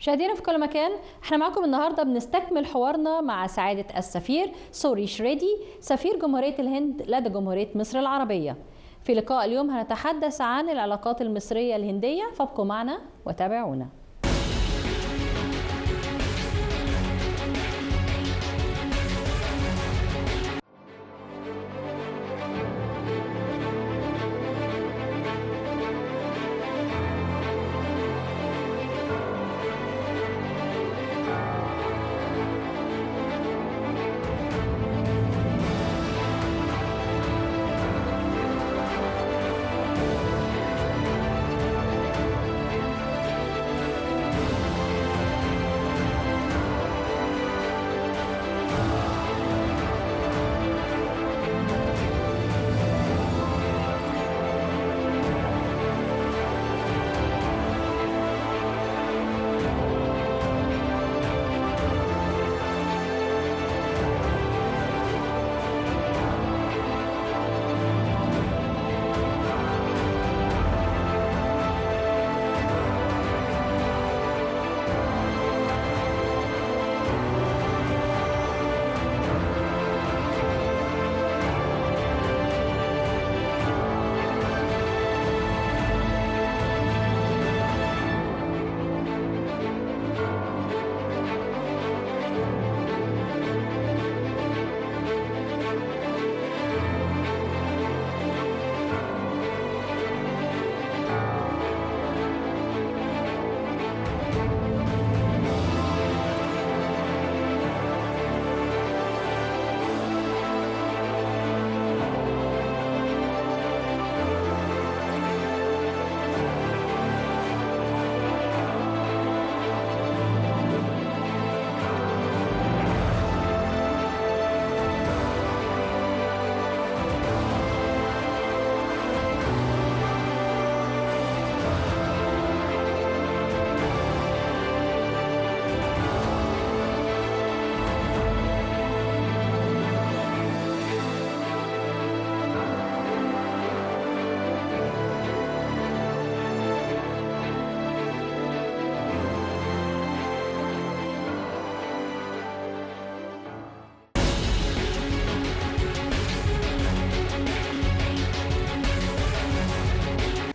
مشاهدينا في كل مكان، احنا معاكم النهارده بنستكمل حوارنا مع سعادة السفير سوري شريدي، سفير جمهورية الهند لدى جمهورية مصر العربية. في لقاء اليوم هنتحدث عن العلاقات المصرية الهندية، فابقوا معنا وتابعونا.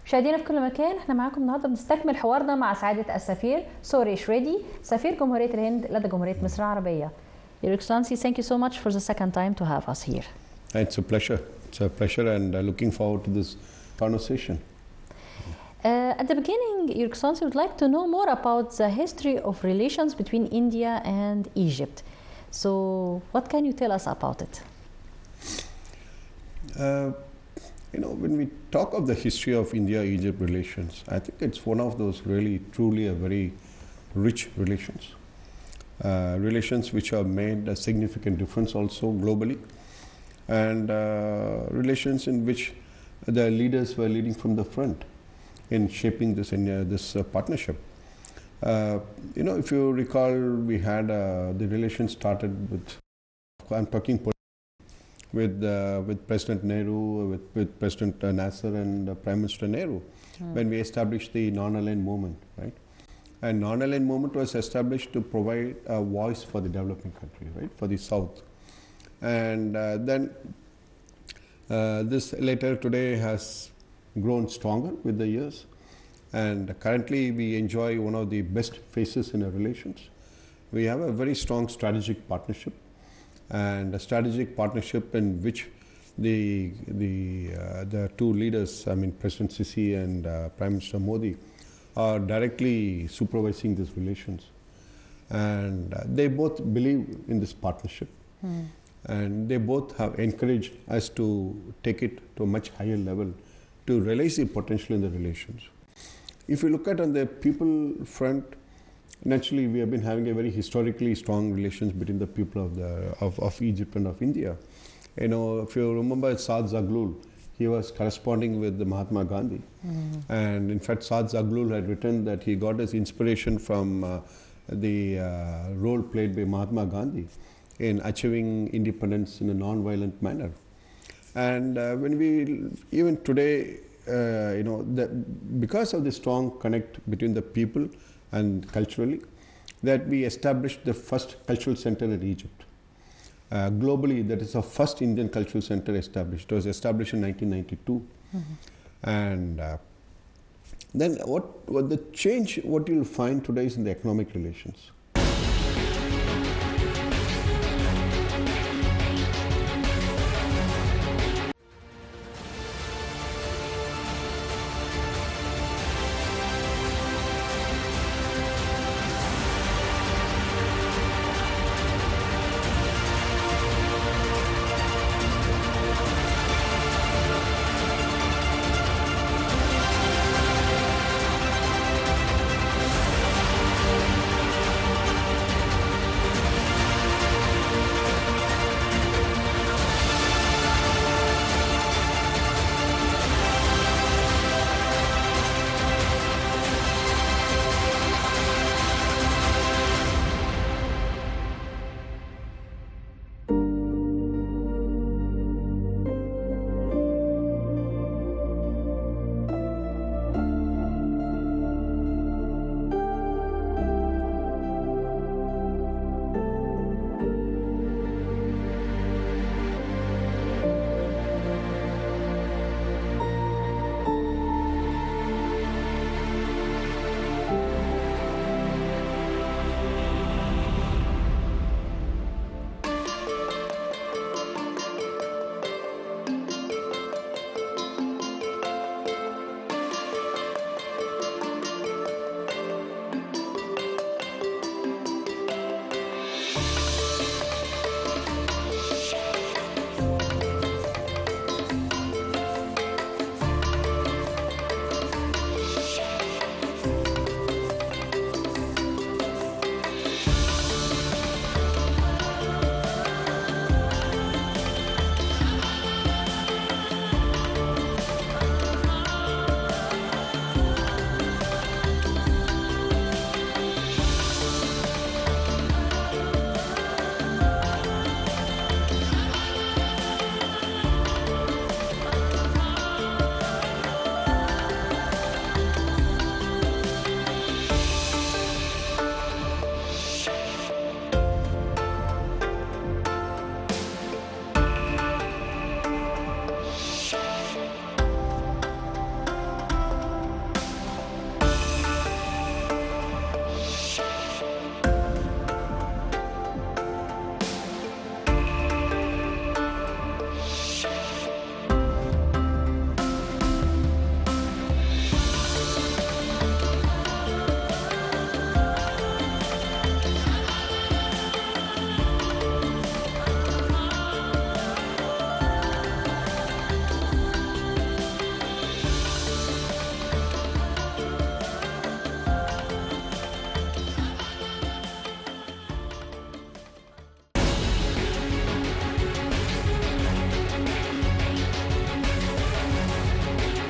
مشاهدينا في كل مكان، احنا معاكم النهارده بنستكمل حوارنا مع سعادة السفير سوري شريدي، سفير جمهورية الهند لدى جمهورية مصر العربية. Your Excellency, thank you so much for the second time to have us here. It's a pleasure. It's a pleasure, and looking forward to this conversation. At the beginning, Your Excellency, would like to know more about the history of relations between India and Egypt. So, what can you tell us about it? When we talk of the history of India-Egypt relations, I think it's one of those really, truly a very rich relations. Relations which have made a significant difference also globally, and relations in which the leaders were leading from the front in shaping this partnership. If you recall, we had the relations started with, I'm talking with President Nehru, with President Nasser and Prime Minister Nehru, when we established the non-aligned movement, right? And non-aligned movement was established to provide a voice for the developing country, right, for the South. And then this later today has grown stronger with the years, and currently we enjoy one of the best phases in our relations. We have a very strong strategic partnership, and a strategic partnership in which the two leaders, I mean President Sisi and Prime Minister Modi, are directly supervising these relations, and they both believe in this partnership, and they both have encouraged us to take it to a much higher level to realize the potential in the relations. If you look at on the people front, naturally we have been having a very historically strong relations between the people of Egypt and of India. If you remember Saad Zaghloul, he was corresponding with the Mahatma Gandhi, and in fact Saad Zaghloul had written that he got his inspiration from the role played by Mahatma Gandhi in achieving independence in a non-violent manner. And when we even today, because of the strong connect between the people and culturally, that we established the first cultural center in Egypt. Globally, that is the first Indian cultural center established. It was established in 1992. And then what the change, what you'll find today is in the economic relations.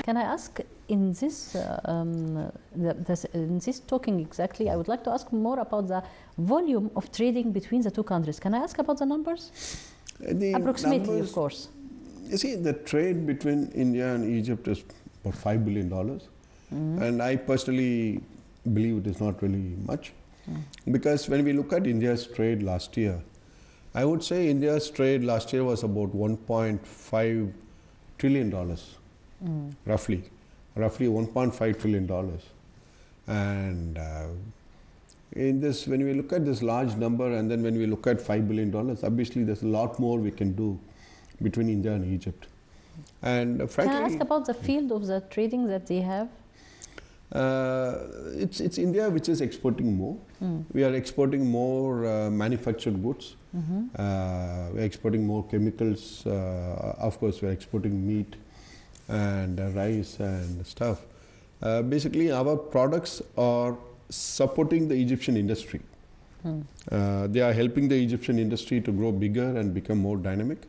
Can I ask, in this talking exactly, I would like to ask more about the volume of trading between the two countries. Can I ask about the numbers? Approximately, numbers, of course. You see, the trade between India and Egypt is about $5 billion. And I personally believe it is not really much. Because when we look at India's trade last year, I would say India's trade last year was about $1.5 trillion. Roughly $1.5 trillion. And in this, when we look at this large number and then when we look at $5 billion, obviously there's a lot more we can do between India and Egypt. And frankly, can I ask about the field of the trading that they have? It's India which is exporting more. We are exporting more manufactured goods. We're exporting more chemicals. Of course, we're exporting meat and rice and stuff. Basically, our products are supporting the Egyptian industry. They are helping the Egyptian industry to grow bigger and become more dynamic.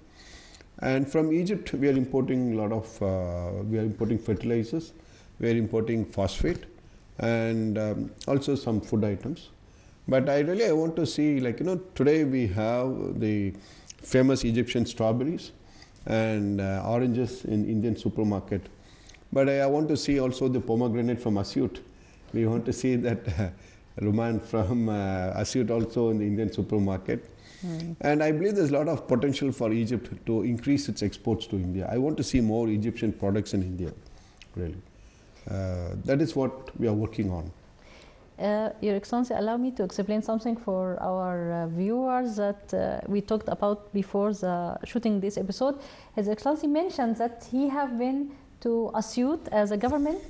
And from Egypt, we are importing a lot of, we are importing fertilizers, we are importing phosphate, and also some food items. But I want to see, today we have the famous Egyptian strawberries and oranges in Indian supermarket. But I want to see also the pomegranate from Asyut. We want to see that Ruman from Asyut also in the Indian supermarket. And I believe there's a lot of potential for Egypt to increase its exports to India. I want to see more Egyptian products in India, really. That is what we are working on. Your Excellency, allow me to explain something for our viewers that we talked about before shooting this episode. His Excellency mentioned that he have been to Asyut as a government,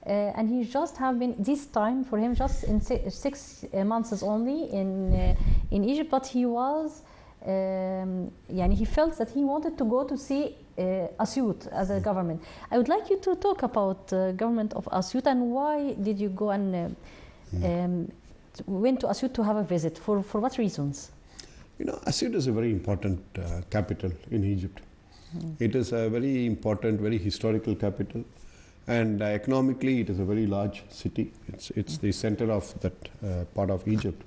and he just have been this time for him just in 6 months only in Egypt, but he was he felt that he wanted to go to see Asyut as a government. I would like you to talk about government of Asyut and why did you go and went to Asyut to have a visit? For what reasons? You know, Asyut is a very important capital in Egypt. It is a very important, very historical capital, and economically it is a very large city. It's the center of that part of Egypt.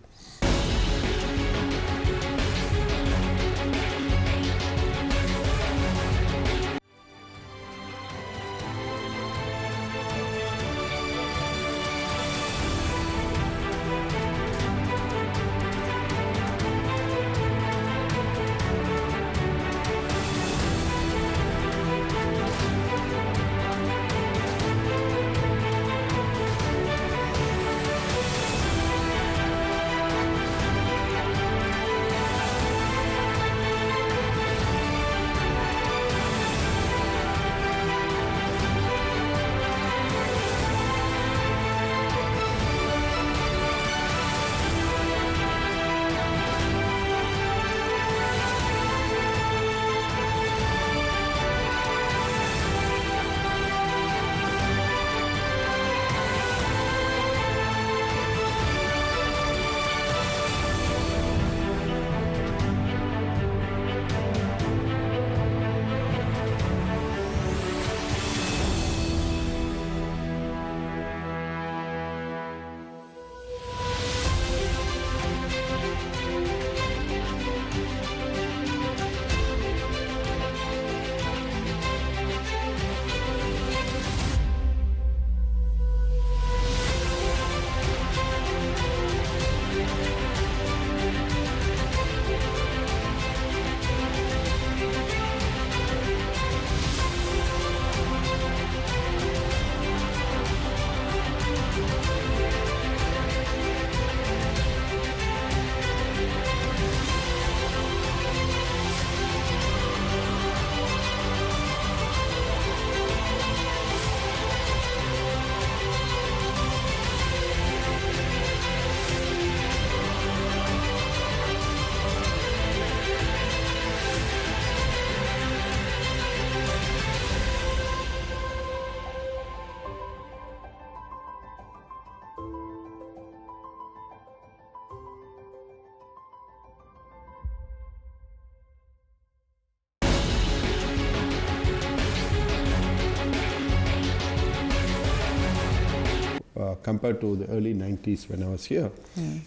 Compared to the early 90s when I was here,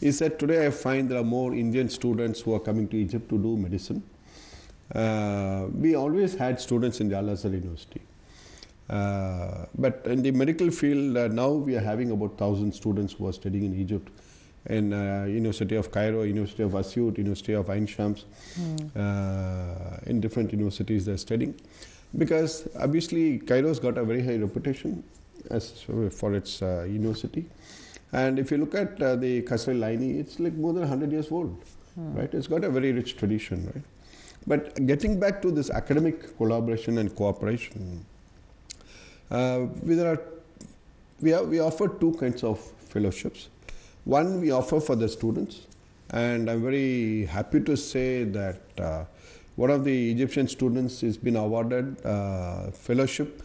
is that today I find there are more Indian students who are coming to Egypt to do medicine. We always had students in the Al-Azhar University. But in the medical field, now we are having about 1,000 students who are studying in Egypt. In University of Cairo, University of Asyut, University of Ain Shams, in different universities they're studying. Because obviously Cairo's got a very high reputation for its university. And if you look at the Qasr al-Aini, it's like more than 100 years old, right? It's got a very rich tradition, right? But getting back to this academic collaboration and cooperation, we offer two kinds of fellowships. One we offer for the students, and I'm very happy to say that one of the Egyptian students has been awarded fellowship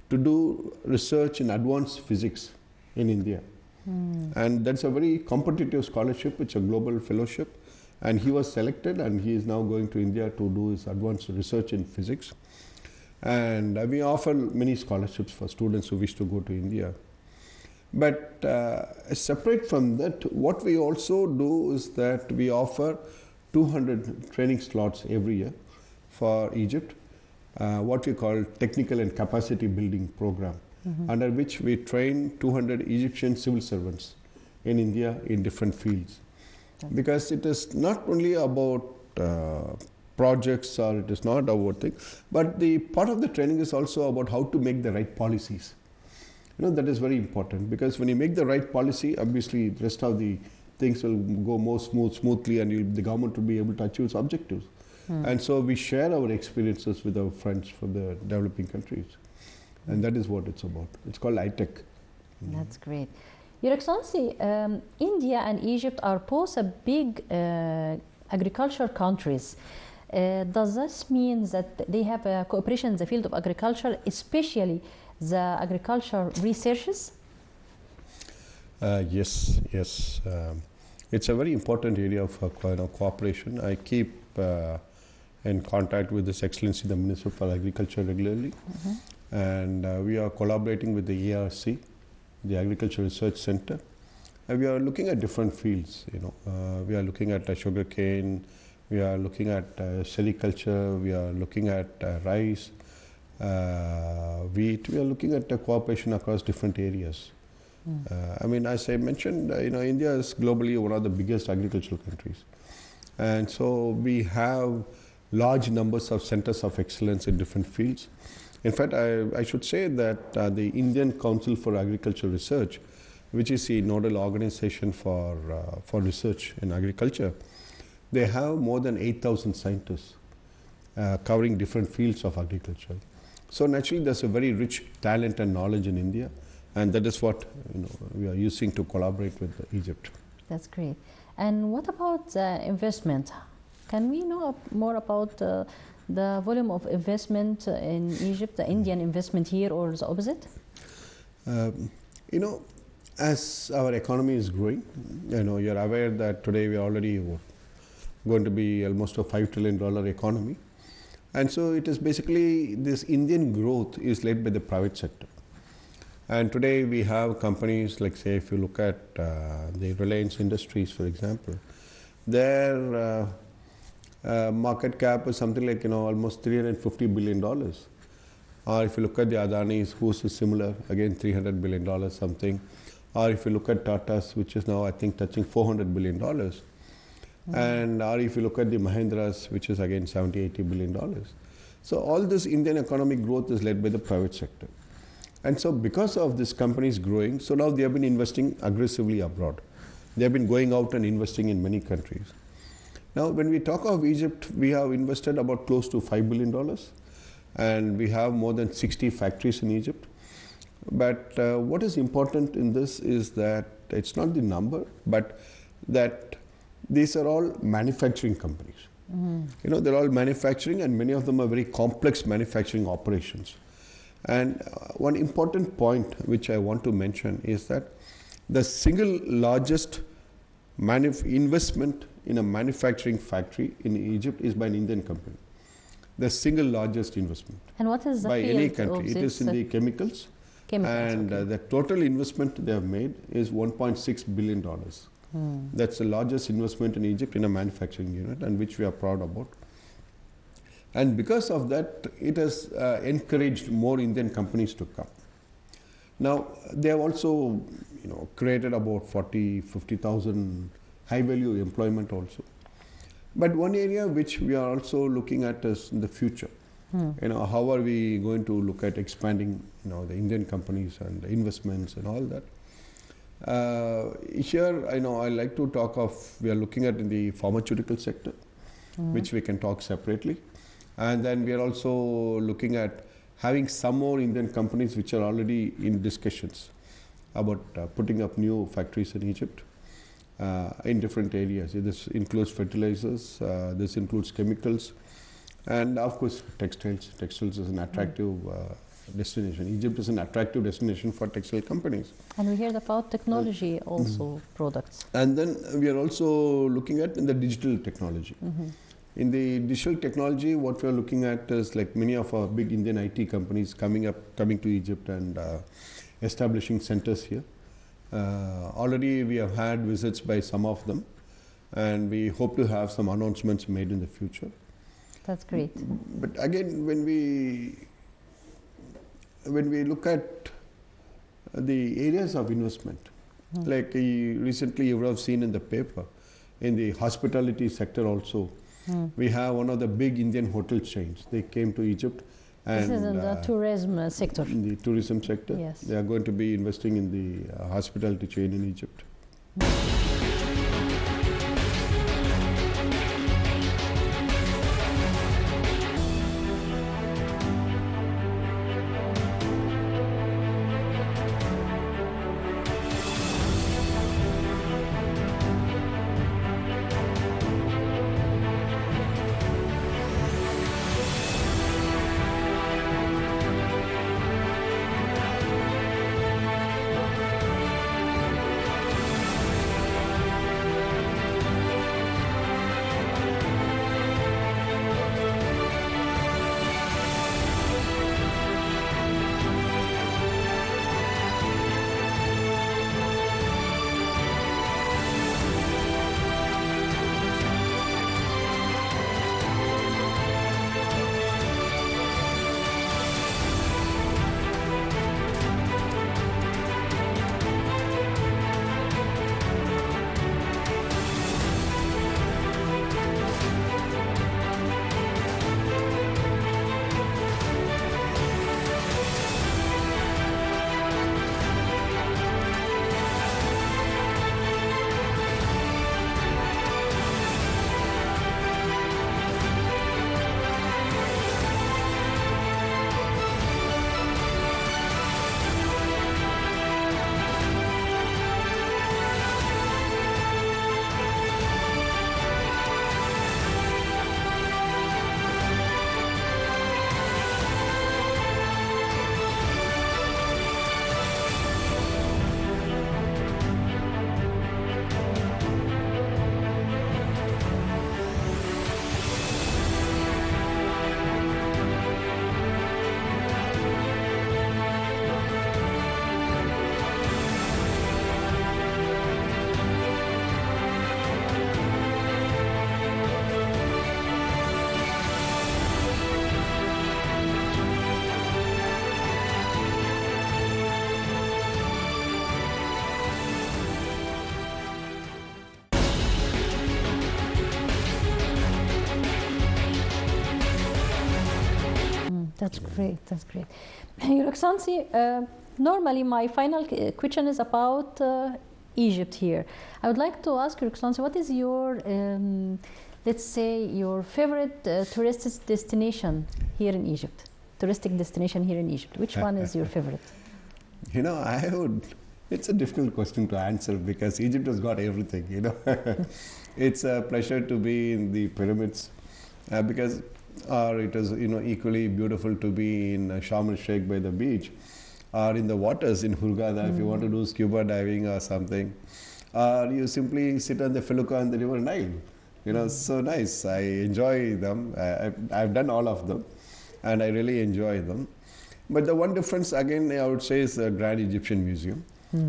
to do research in advanced physics in India. And that's a very competitive scholarship. It's a global fellowship, and he was selected, and he is now going to India to do his advanced research in physics. And we offer many scholarships for students who wish to go to India. But separate from that, what we also do is that we offer 200 training slots every year for Egypt, what we call technical and capacity building program, under which we train 200 Egyptian civil servants in India in different fields. Because it is not only about projects, or it is not about things, but the part of the training is also about how to make the right policies. That is very important, because when you make the right policy, obviously the rest of the things will go more smoothly, and the government will be able to achieve its objectives. And so we share our experiences with our friends from the developing countries. And that is what it's about. It's called ITech. That's great. Your Excellency, India and Egypt are both a big agriculture countries. Does this mean that they have a cooperation in the field of agriculture, especially the agriculture researches? Yes. It's a very important area of cooperation. I keep in contact with His Excellency the Minister for Agriculture regularly, and we are collaborating with the ARC, the Agriculture Research Center, and we are looking at different fields. We are looking at sugarcane, we are looking at sericulture, we are looking at rice, wheat. We are looking at cooperation across different areas. As I mentioned, India is globally one of the biggest agricultural countries, and so we have large numbers of centers of excellence in different fields. In fact, I should say that the Indian Council for Agriculture Research, which is the nodal organization for research in agriculture, they have more than 8,000 scientists covering different fields of agriculture. So naturally, there's a very rich talent and knowledge in India, and that is what we are using to collaborate with Egypt. That's great. And what about investment? Can we know more about the volume of investment in Egypt, the Indian investment here, or the opposite? As our economy is growing, you're aware that today we are already going to be almost a $5 trillion economy. And so it is basically this Indian growth is led by the private sector. And today we have companies like, say, if you look at the Reliance Industries, for example, their market cap is something like almost $350 billion. Or if you look at the Adani's, who's similar, again $300 billion something. Or if you look at Tata's, which is now I think touching $400 billion. And or if you look at the Mahindra's, which is again $70-80 billion. So all this Indian economic growth is led by the private sector. And so because of this companies growing, so now they have been investing aggressively abroad. They have been going out and investing in many countries. Now when we talk of Egypt, we have invested about close to $5 billion, and we have more than 60 factories in Egypt. But what is important in this is that it's not the number, but that these are all manufacturing companies. They're all manufacturing, and many of them are very complex manufacturing operations. And one important point which I want to mention is that the single largest investment in a manufacturing factory in Egypt is by an Indian company. The single largest investment. And what is the by field any country? Of it is in the chemicals. And okay. The total investment they have made is $1.6 billion. That's the largest investment in Egypt in a manufacturing unit, and which we are proud about. And because of that, it has encouraged more Indian companies to come. Now, they have also created about 50,000 high-value employment also. But one area which we are also looking at is in the future. How are we going to look at expanding the Indian companies and the investments and all that? Here, I like to talk of, we are looking at in the pharmaceutical sector, which we can talk separately. And then we are also looking at having some more Indian companies which are already in discussions about putting up new factories in Egypt in different areas. This includes fertilizers, this includes chemicals, and of course textiles. Textiles is an attractive destination. Egypt is an attractive destination for textile companies. And we heard about technology also products. And then we are also looking at in the digital technology. In the digital technology, what we are looking at is like many of our big Indian IT companies coming to Egypt and establishing centers here. Already we have had visits by some of them, and we hope to have some announcements made in the future. That's great. But again, when we look at the areas of investment, Like recently you would have seen in the paper, in the hospitality sector also, we have one of the big Indian hotel chains. They came to Egypt. And this is in the tourism sector. In the tourism sector. Yes. They are going to be investing in the hospitality chain in Egypt. That's great. That's great. Your Excellency, normally my final question is about Egypt here. I would like to ask Your Excellency, what is your, let's say, your favorite tourist destination here in Egypt? Touristic destination here in Egypt. Which one is your favorite? You know, it's a difficult question to answer because Egypt has got everything, you know. It's a pleasure to be in the pyramids because it is, you know, equally beautiful to be in Sharm el-Sheikh by the beach or in the waters in Hurghada if you want to do scuba diving or something. Or you simply sit on the felucca on the river Nile. You know, so nice. I enjoy them. I've done all of them and I really enjoy them. But the one difference again I would say is the Grand Egyptian Museum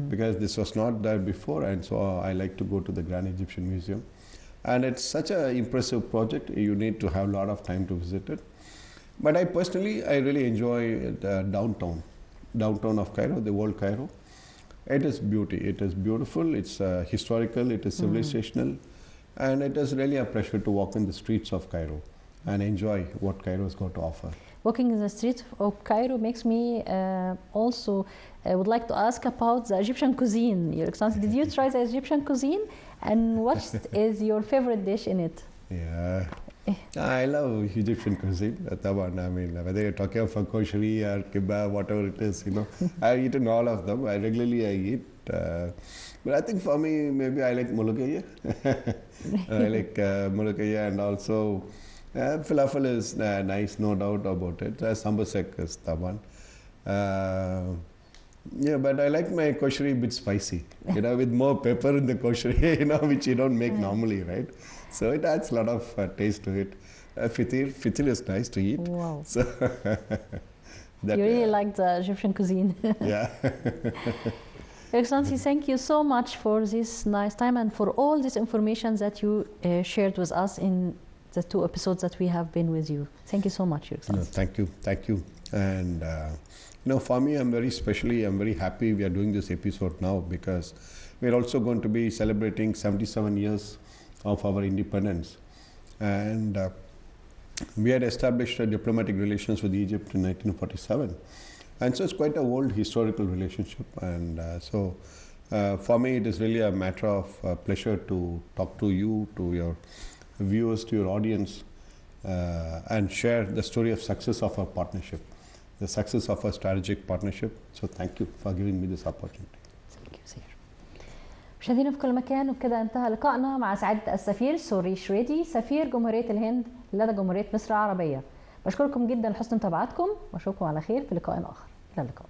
because this was not there before, and so I like to go to the Grand Egyptian Museum. And it's such an impressive project, you need to have a lot of time to visit it. But I personally really enjoy downtown of Cairo, the old Cairo. It is beauty, it is beautiful, it's historical, it is civilizational, and it is really a pleasure to walk in the streets of Cairo and enjoy what Cairo has got to offer. Walking in the streets of Cairo makes me also would like to ask about the Egyptian cuisine. Your Excellency, did you try the Egyptian cuisine? And what is your favorite dish in it? Yeah, I love Egyptian cuisine. I mean, whether you're talking about koshery or kebab, whatever it is, you know, I've eaten all of them. Regularly I eat. But I think for me, maybe I like molokhaya. I like molokhaya, and also falafel is nice, no doubt about it. Sambasek is taban. Yeah, but I like my koshery a bit spicy, you know, with more pepper in the koshery, you know, which you don't make normally, right? So it adds a lot of taste to it. Fitir is nice to eat. Wow. So you really like the Egyptian cuisine. Yeah. Your Excellency, thank you so much for this nice time and for all this information that you shared with us in the 2 episodes that we have been with you. Thank you so much, Your Excellency. No, thank you. And For me, I'm very happy we are doing this episode now, because we're also going to be celebrating 77 years of our independence. And we had established diplomatic relations with Egypt in 1947. And so it's quite a old historical relationship. And for me, it is really a matter of pleasure to talk to you, to your viewers, to your audience, and share the story of success of our partnership, the success of our strategic partnership. So thank you for giving me this opportunity. Thank you, سير. مشاهدينا في كل مكان، وبكده انتهى لقائنا مع سعادة السفير سوري شريدي، سفير جمهورية الهند لدى جمهورية مصر العربية. بشكركم جدا لحسن متابعتكم، واشوفكم على خير في لقاء آخر. إلى اللقاء.